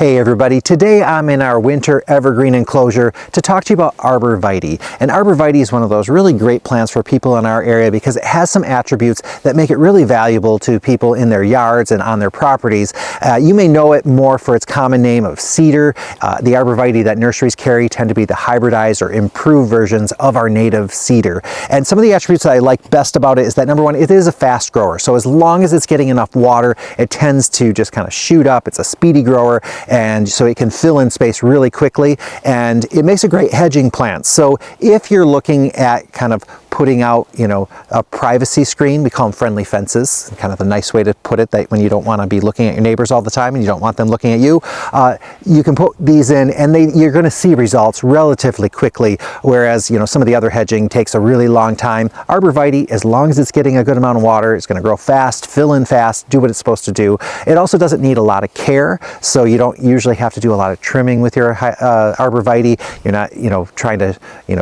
Hey everybody, today I'm in our winter evergreen enclosure to talk to you about Arborvitae. And Arborvitae is one of those really great plants for people in our area because it has some attributes that make it really valuable to people in their yards and on their properties. You may know it more for its common name of cedar. The Arborvitae that nurseries carry tend to be the hybridized or improved versions of our native cedar. And some of the attributes that I like best about it is that number one, it is a fast grower. So as long as it's getting enough water, it tends to just kind of shoot up. It's a speedy grower, and so it can fill in space really quickly, and it makes a great hedging plant. So if you're looking at kind of putting out, a privacy screen, we call them friendly fences, kind of a nice way to put it, that when you don't want to be looking at your neighbors all the time and you don't want them looking at you, you can put these in and you're going to see results relatively quickly, whereas some of the other hedging takes a really long time. Arborvitae, as long as it's getting a good amount of water, it's going to grow fast, fill in fast, do what it's supposed to do. It also doesn't need a lot of care, so you don't usually have to do a lot of trimming with your Arborvitae. You're not trying to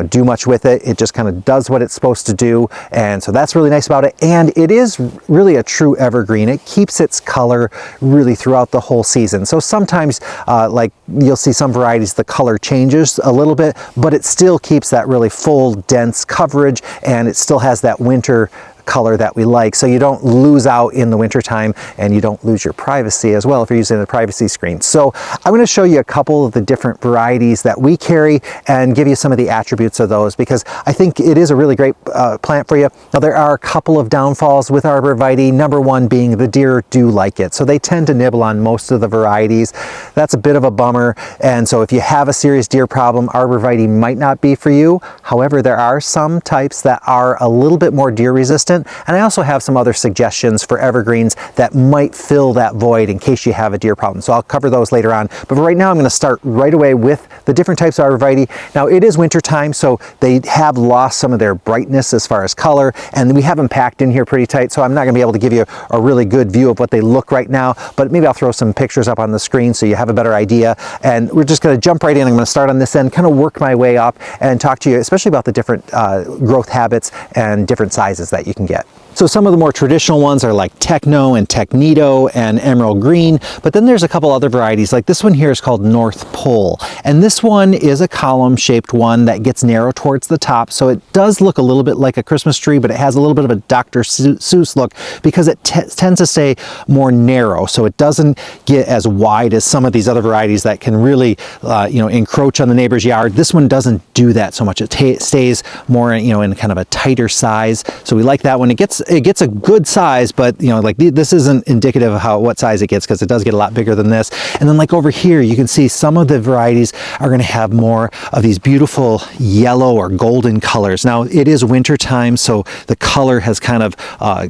do much with it. It just kind of does what it's supposed to do, and so that's really nice about it. And it is really a true evergreen. It keeps its color really throughout the whole season. So sometimes like you'll see some varieties, the color changes a little bit, but it still keeps that really full, dense coverage, and it still has that winter color that we like, so you don't lose out in the winter time, and you don't lose your privacy as well if you're using the privacy screen. So I'm going to show you a couple of the different varieties that we carry and give you some of the attributes of those, because I think it is a really great plant for you. Now there are a couple of downfalls with Arborvitae, number one being the deer do like it, so they tend to nibble on most of the varieties. That's a bit of a bummer, and so if you have a serious deer problem, Arborvitae might not be for you. However, there are some types that are a little bit more deer resistant. And I also have some other suggestions for evergreens that might fill that void in case you have a deer problem. So I'll cover those later on. But right now I'm going to start right away with the different types of Arborvitae. Now it is winter time, so they have lost some of their brightness as far as color, and we have them packed in here pretty tight, so I'm not going to be able to give you a really good view of what they look right now, but maybe I'll throw some pictures up on the screen so you have a better idea. And we're just going to jump right in. I'm going to start on this end, kind of work my way up and talk to you especially about the different growth habits and different sizes that you can get. So some of the more traditional ones are like Techno and Technito and Emerald Green, but then there's a couple other varieties. Like this one here is called North Pole, and this one is a column-shaped one that gets narrow towards the top, so it does look a little bit like a Christmas tree, but it has a little bit of a Dr. Seuss look because it tends to stay more narrow, so it doesn't get as wide as some of these other varieties that can really encroach on the neighbor's yard. This one doesn't do that so much. It stays more in kind of a tighter size, so we like that one. It gets a good size, but like this isn't indicative of what size it gets, because it does get a lot bigger than this. And then like over here you can see some of the varieties are going to have more of these beautiful yellow or golden colors. Now it is winter time, so the color has kind of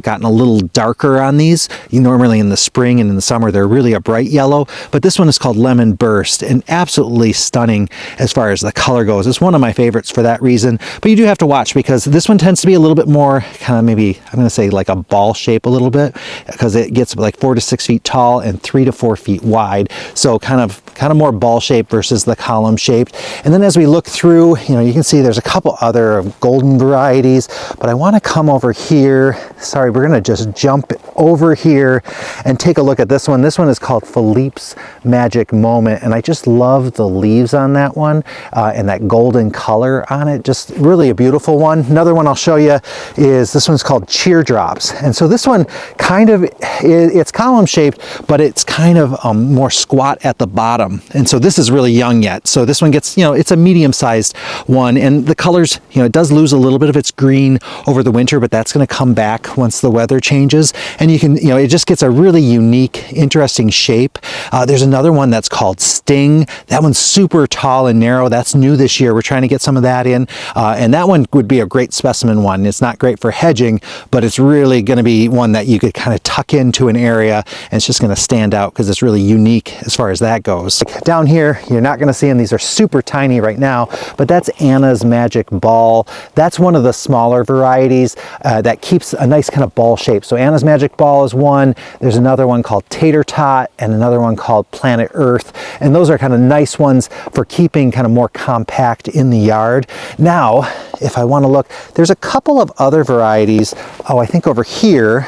gotten a little darker on these. Normally in the spring and in the summer they're really a bright yellow, but this one is called Lemon Burst, and absolutely stunning as far as the color goes. It's one of my favorites for that reason, but you do have to watch because this one tends to be a little bit more kind of, maybe I'm going to say like a ball shape a little bit, because it gets like 4 to 6 feet tall and 3 to 4 feet wide, so kind of more ball shaped versus the column shaped. And then as we look through, you can see there's a couple other golden varieties, but I want to come over here. Sorry, we're going to just jump over here and take a look at this one. This one is called Philippe's Magic Moment, and I just love the leaves on that one and that golden color on it. Just really a beautiful one. Another one I'll show you is this one's called Teardrops, and so this one it's column shaped, but it's kind of more squat at the bottom, and so this is really young yet. So this one gets, it's a medium-sized one, and the colors, it does lose a little bit of its green over the winter, but that's going to come back once the weather changes, and you can, it just gets a really unique, interesting shape. There's another one that's called Sting. That one's super tall and narrow. That's new this year. We're trying to get some of that in, and that one would be a great specimen one. It's not great for hedging, but it's really going to be one that you could kind of tuck into an area, and it's just going to stand out because it's really unique as far as that goes. Like down here, you're not going to see them. These are super tiny right now, but that's Anna's Magic Ball. That's one of the smaller varieties that keeps a nice kind of ball shape. So Anna's Magic Ball is one. There's another one called Tater Tot and another one called Planet Earth, and those are kind of nice ones for keeping kind of more compact in the yard. Now, if I want to look, there's a couple of other varieties. Oh, I think over here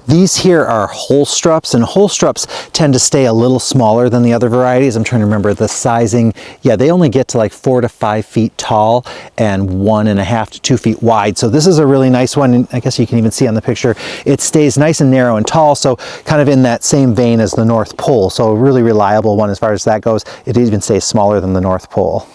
These here are WholeStrps, and WholeStrps tend to stay a little smaller than the other varieties. I'm trying to remember the sizing. Yeah, they only get to like 4 to 5 feet tall and 1.5 to 2 feet wide. So this is a really nice one. And I guess you can even see on the picture, it stays nice and narrow and tall. So kind of in that same vein as the North Pole. So a really reliable one as far as that goes. It even stays smaller than the North Pole.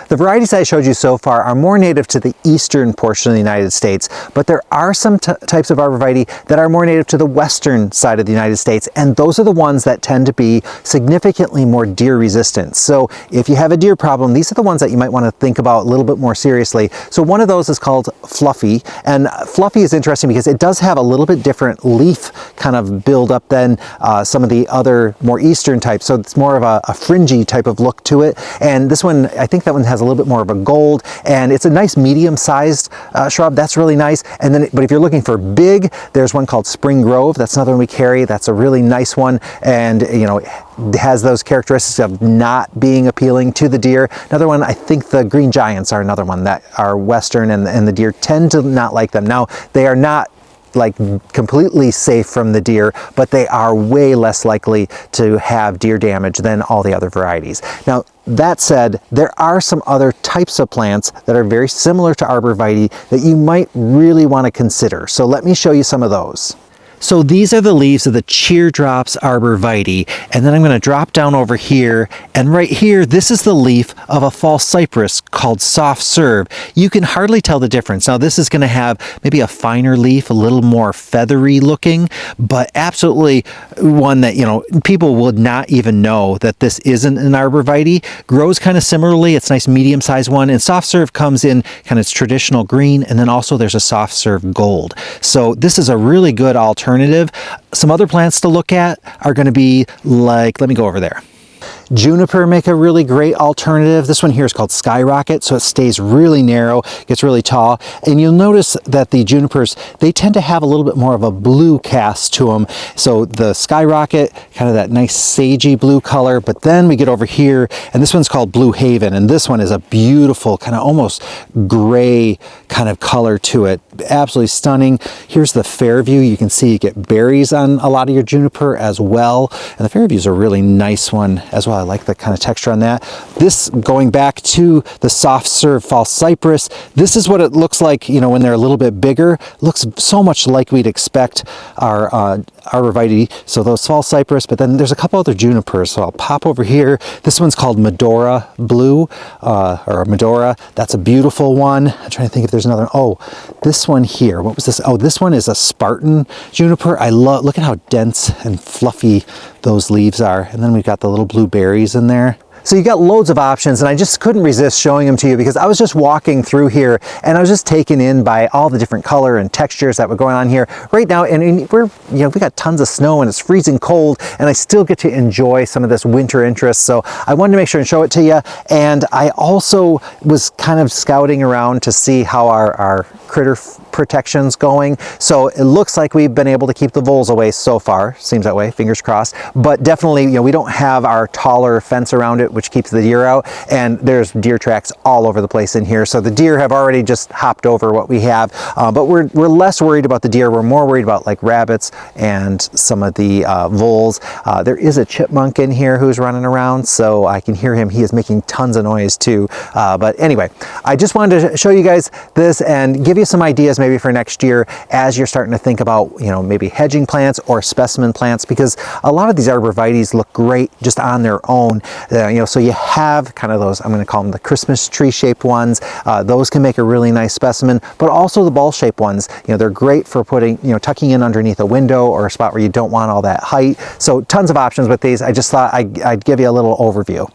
The varieties I showed you so far are more native to the eastern portion of the United States, but there are some types of Arborvitae that are more native to the western side of the United States, and those are the ones that tend to be significantly more deer resistant. So if you have a deer problem, these are the ones that you might want to think about a little bit more seriously. So one of those is called Fluffy, and Fluffy is interesting because it does have a little bit different leaf kind of build up than some of the other more eastern types. So it's more of a fringy type of look to it, and this one, I think that one has a little bit more of a gold, and it's a nice medium-sized shrub. That's really nice. And then, but if you're looking for big, there's one called Spring Grove. That's another one we carry. That's a really nice one, and you know, it has those characteristics of not being appealing to the deer. Another one, I think the Green Giants are another one that are western, and the deer tend to not like them. Now, they are not like completely safe from the deer, but they are way less likely to have deer damage than all the other varieties. Now, that said, there are some other types of plants that are very similar to Arborvitae that you might really want to consider. So let me show you some of those. So these are the leaves of the Teardrops Arborvitae, and then I'm going to drop down over here, and right here, this is the leaf of a false cypress called Soft Serve. You can hardly tell the difference. Now this is going to have maybe a finer leaf, a little more feathery looking, but absolutely one that, you know, people would not even know that this isn't an Arborvitae. Grows kind of similarly. It's a nice medium-sized one, and Soft Serve comes in kind of its traditional green, and then also there's a Soft Serve gold. So this is a really good alternative. Some other plants to look at are going to be like, let me go over there. Juniper make a really great alternative. This one here is called Skyrocket, so it stays really narrow, gets really tall, and you'll notice that the junipers, they tend to have a little bit more of a blue cast to them. So the Skyrocket, kind of that nice sagey blue color, but then we get over here, and this one's called Blue Haven, and this one is a beautiful kind of almost gray kind of color to it. Absolutely stunning. Here's the Fairview. You can see you get berries on a lot of your juniper as well, and the Fairview is a really nice one as well. I like the kind of texture on that. This, going back to the Soft Serve False Cypress, this is what it looks like, you know, when they're a little bit bigger. Looks so much like we'd expect our Arborvitae, so those False Cypress, but then there's a couple other junipers, so I'll pop over here. This one's called Medora Blue, or Medora. That's a beautiful one. I'm trying to think if there's another. Oh, this one here. What was this? Oh, this one is a Spartan juniper. I love, look at how dense and fluffy those leaves are. And then we've got the little blue berries in there. So you got loads of options, and I just couldn't resist showing them to you because I was just walking through here and I was just taken in by all the different color and textures that were going on here right now. And we're, you know, we got tons of snow and it's freezing cold, and I still get to enjoy some of this winter interest. So I wanted to make sure and show it to you. And I also was kind of scouting around to see how our critter protection's going. So it looks like we've been able to keep the voles away so far. Seems that way, fingers crossed. But definitely, you know, we don't have our taller fence around it, which keeps the deer out, and there's deer tracks all over the place in here. So the deer have already just hopped over what we have, but we're less worried about the deer. We're more worried about like rabbits and some of the voles. There is a chipmunk in here who's running around, so I can hear him. He is making tons of noise too. But anyway, I just wanted to show you guys this and give you some ideas maybe for next year as you're starting to think about, you know, maybe hedging plants or specimen plants, because a lot of these Arborvitaes look great just on their own. You know, so you have kind of those, I'm going to call them the Christmas tree shaped ones. Those can make a really nice specimen, but also the ball shaped ones, you know, they're great for putting, you know, tucking in underneath a window or a spot where you don't want all that height. So tons of options with these. I just thought I'd give you a little overview.